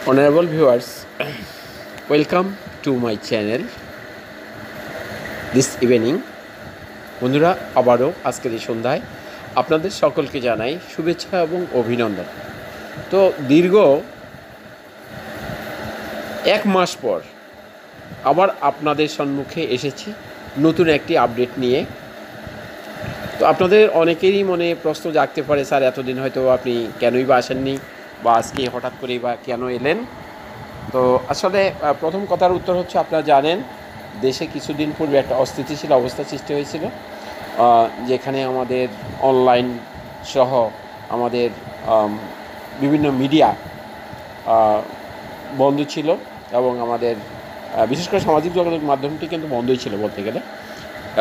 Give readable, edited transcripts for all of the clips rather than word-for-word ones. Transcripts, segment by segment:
Honorable viewers, welcome to my channel this evening. বন্ধুরা, আবারও আজকের এই সন্ধ্যায় আপনাদের সকলকে জানাই শুভেচ্ছা এবং অভিনন্দন। তো দীর্ঘ এক মাস পর আবার আপনাদের সম্মুখে এসেছি নতুন একটি আপডেট নিয়ে। তো আপনাদের অনেকেরই মনে প্রশ্ন জাগতে পারে, স্যার এতদিন হয়তো আপনি কেনই বা আসেননি, বা আজকে হঠাৎ করেই বা কেন এলেন। তো আসলে প্রথম কথার উত্তর হচ্ছে, আপনারা জানেন দেশে কিছুদিন পূর্বে একটা অস্থিতিশীল অবস্থা সৃষ্টি হয়েছিল, যেখানে আমাদের অনলাইন সহ আমাদের বিভিন্ন মিডিয়া বন্ধ ছিল, এবং আমাদের বিশেষ করে সামাজিক যোগাযোগ মাধ্যমটি কিন্তু বন্ধই ছিল বলতে গেলে,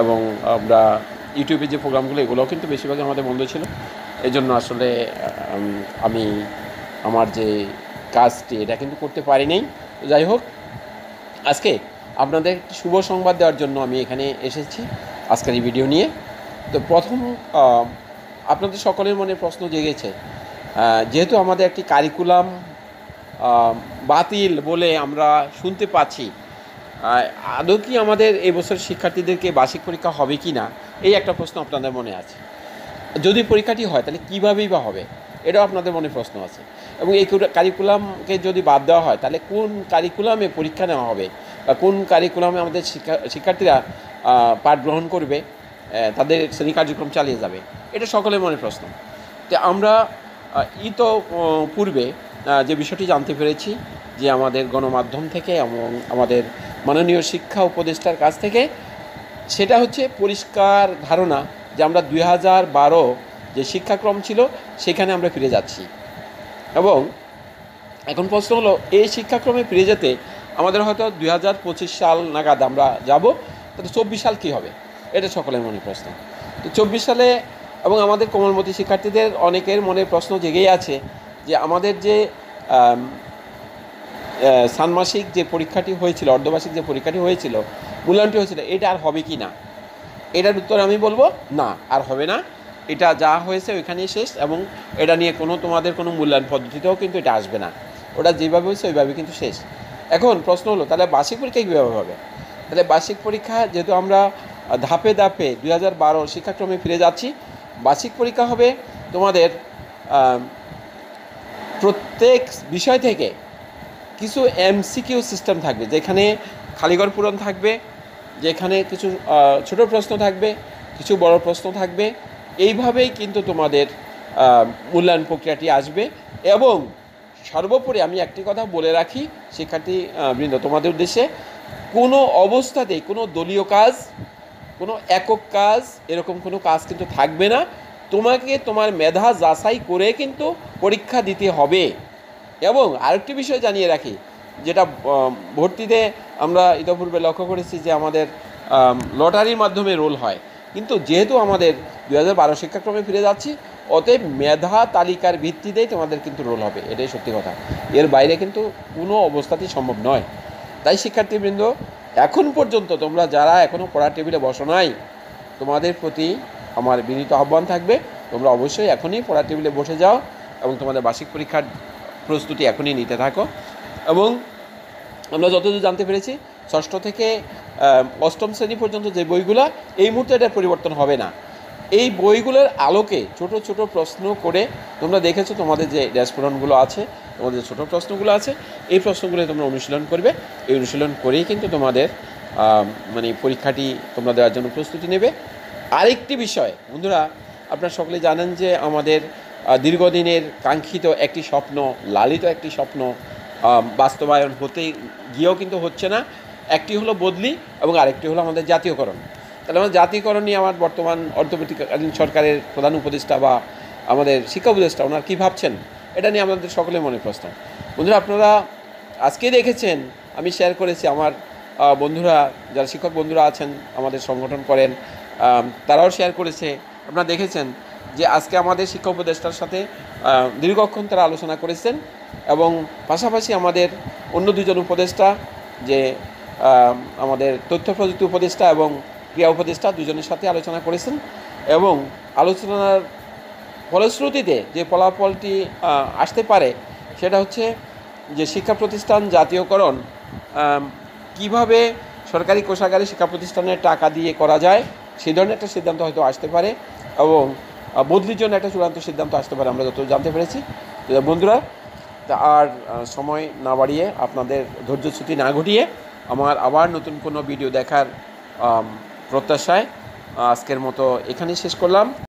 এবং আমরা ইউটিউবে যে প্রোগ্রামগুলো এগুলোও কিন্তু বেশিরভাগই আমাদের বন্ধ ছিল। এই জন্য আসলে আমি আমার যে কাজটি এটা কিন্তু করতে পারি নাই। যাই হোক, আজকে আপনাদের একটি শুভ সংবাদ দেওয়ার জন্য আমি এখানে এসেছি আজকের এই ভিডিও নিয়ে। তো প্রথম, আপনাদের সকলের মনে প্রশ্ন জেগেছে, যেহেতু আমাদের একটি কারিকুলাম বাতিল বলে আমরা শুনতে পাচ্ছি, আদৌ কি আমাদের এবছর শিক্ষার্থীদেরকে বার্ষিক পরীক্ষা হবে কি না, এই একটা প্রশ্ন আপনাদের মনে আছে। যদি পরীক্ষাটি হয় তাহলে কীভাবেই বা হবে, এটাও আপনাদের মনে প্রশ্ন আছে। এবং এই কারিকুলামকে যদি বাদ দেওয়া হয় তাহলে কোন কারিকুলামে পরীক্ষা নেওয়া হবে, বা কোন কারিকুলামে আমাদের শিক্ষার্থীরা পাঠ গ্রহণ করবে, তাদের শ্রেণী কার্যক্রম চালিয়ে যাবে, এটা সকলের মনে প্রশ্ন। তো আমরা পূর্বে যে বিষয়টি জানতে পেরেছি, যে আমাদের গণমাধ্যম থেকে এবং আমাদের মাননীয় শিক্ষা উপদেষ্টার কাছ থেকে, সেটা হচ্ছে পরিষ্কার ধারণা যে আমরা 2012 যে শিক্ষাক্রম ছিল সেখানে আমরা ফিরে যাচ্ছি। এবং এখন প্রশ্ন হলো, এই শিক্ষাক্রমে ফিরে যেতে আমাদের হয়তো 2025 সাল নাগাদ আমরা যাব, তাহলে 24 সাল কী হবে, এটা সকলের মনে প্রশ্ন। তো 24 সালে, এবং আমাদের কোমলমতি শিক্ষার্থীদের অনেকের মনে প্রশ্ন জেগেই আছে যে আমাদের যে ষান্মাসিক যে পরীক্ষাটি হয়েছিল, অর্ধবার্ষিক যে পরীক্ষাটি হয়েছিল, মূল্যায়নটি হয়েছিল, এটা আর হবে কি না। এটার উত্তর আমি বলবো না, আর হবে না। এটা যা হয়েছে ওইখানেই শেষ, এবং এটা নিয়ে তোমাদের কোনো মূল্যায়ন পদ্ধতিতেও কিন্তু এটা আসবে না। ওটা যেভাবে হয়েছে ওইভাবে কিন্তু শেষ। এখন প্রশ্ন হলো, তাহলে বার্ষিক পরীক্ষা কীভাবে হবে? তাহলে বার্ষিক পরীক্ষা, যেহেতু আমরা ধাপে ধাপে 2012 শিক্ষাক্রমে ফিরে যাচ্ছি, বার্ষিক পরীক্ষা হবে তোমাদের প্রত্যেক বিষয় থেকে কিছু এমসিকিউ সিস্টেম থাকবে, যেখানে খালিঘর পূরণ থাকবে, যেখানে কিছু ছোট প্রশ্ন থাকবে, কিছু বড় প্রশ্ন থাকবে। এইভাবেই কিন্তু তোমাদের মূল্যায়ন প্রক্রিয়াটি আসবে। এবং সর্বোপরি আমি একটি কথা বলে রাখি শিক্ষার্থী বৃন্দ, তোমাদের উদ্দেশ্যে, কোনো অবস্থাতেই কোনো দলীয় কাজ, কোনো একক কাজ, এরকম কোনো কাজ কিন্তু থাকবে না। তোমাকে তোমার মেধা যাচাই করে কিন্তু পরীক্ষা দিতে হবে। এবং আরেকটি বিষয় জানিয়ে রাখি, যেটা ভর্তিতে আমরা ইতিপূর্বে লক্ষ্য করেছি যে আমাদের লটারির মাধ্যমে রোল হয়, কিন্তু যেহেতু আমাদের 2012 শিক্ষাক্রমে ফিরে যাচ্ছি, অতএব মেধা তালিকার ভিত্তিতেই তোমাদের কিন্তু রোল হবে, এটাই সত্যি কথা। এর বাইরে কিন্তু কোনো অবস্থাতেই সম্ভব নয়। তাই শিক্ষার্থীবৃন্দ, এখন পর্যন্ত তোমরা যারা এখনও পড়ার টেবিলে বসো নাই, তোমাদের প্রতি আমার বিনীত আহ্বান থাকবে, তোমরা অবশ্যই এখনই পড়ার টেবিলে বসে যাও এবং তোমাদের বার্ষিক পরীক্ষার প্রস্তুতি এখনই নিতে থাকো। এবং আমরা যতদূর জানতে পেরেছি, ষষ্ঠ থেকে অষ্টম শ্রেণী পর্যন্ত যে বইগুলো, এই মুহূর্তে এটার পরিবর্তন হবে না। এই বইগুলোর আলোকে ছোট ছোট প্রশ্ন করে, তোমরা দেখেছো তোমাদের যে ড্যাশবোর্ডগুলো আছে, তোমাদের ছোট প্রশ্নগুলো আছে, এই প্রশ্নগুলো তোমরা অনুশীলন করবে। এই অনুশীলন করেই কিন্তু তোমাদের পরীক্ষাটি তোমরা দেওয়ার জন্য প্রস্তুতি নেবে। আরেকটি বিষয় বন্ধুরা, আপনারা সকলে জানেন যে আমাদের দীর্ঘদিনের কাঙ্ক্ষিত একটি স্বপ্ন, লালিত একটি স্বপ্ন বাস্তবায়ন হতে গিয়েও কিন্তু হচ্ছে না। একটি হলো বদলি, এবং আরেকটি হলো আমাদের জাতীয়করণ। তাহলে আমাদের জাতীয়করণ নিয়ে আমার বর্তমান অন্তর্বর্তীকালীন সরকারের প্রধান উপদেষ্টা বা আমাদের শিক্ষা উপদেষ্টা, ওনার কী ভাবছেন, এটা নিয়ে আমাদের সকলের মনে প্রশ্ন। বন্ধুরা, আপনারা আজকে দেখেছেন, আমি শেয়ার করেছি, আমার বন্ধুরা যারা শিক্ষক বন্ধুরা আছেন, আমাদের সংগঠন করেন, তারাও শেয়ার করেছে। আপনারা দেখেছেন যে আজকে আমাদের শিক্ষা উপদেষ্টার সাথে দীর্ঘক্ষণ তারা আলোচনা করেছেন, এবং পাশাপাশি আমাদের অন্য দুজন উপদেষ্টা, যে আমাদের তথ্য প্রযুক্তি উপদেষ্টা এবং ক্রিয়া উপদেষ্টা, দুজনের সাথে আলোচনা করেছেন। এবং আলোচনার ফলশ্রুতিতে যে ফলাফলটি আসতে পারে, সেটা হচ্ছে যে শিক্ষা প্রতিষ্ঠান জাতীয়করণ কিভাবে সরকারি কোষাগারে শিক্ষা প্রতিষ্ঠানের টাকা দিয়ে করা যায় সেই ধরনের একটা সিদ্ধান্ত হয়তো আসতে পারে এবং বদলির জন্য একটা চূড়ান্ত সিদ্ধান্ত আসতে পারে, আমরা যত জানতে পেরেছি। বন্ধুরা, আর সময় না বাড়িয়ে আপনাদের ধৈর্যচ্যুতি না ঘটিয়ে আমার আবার নতুন কোনো ভিডিও দেখার প্রত্যাশায় আজকের মতো এখানেই শেষ করলাম।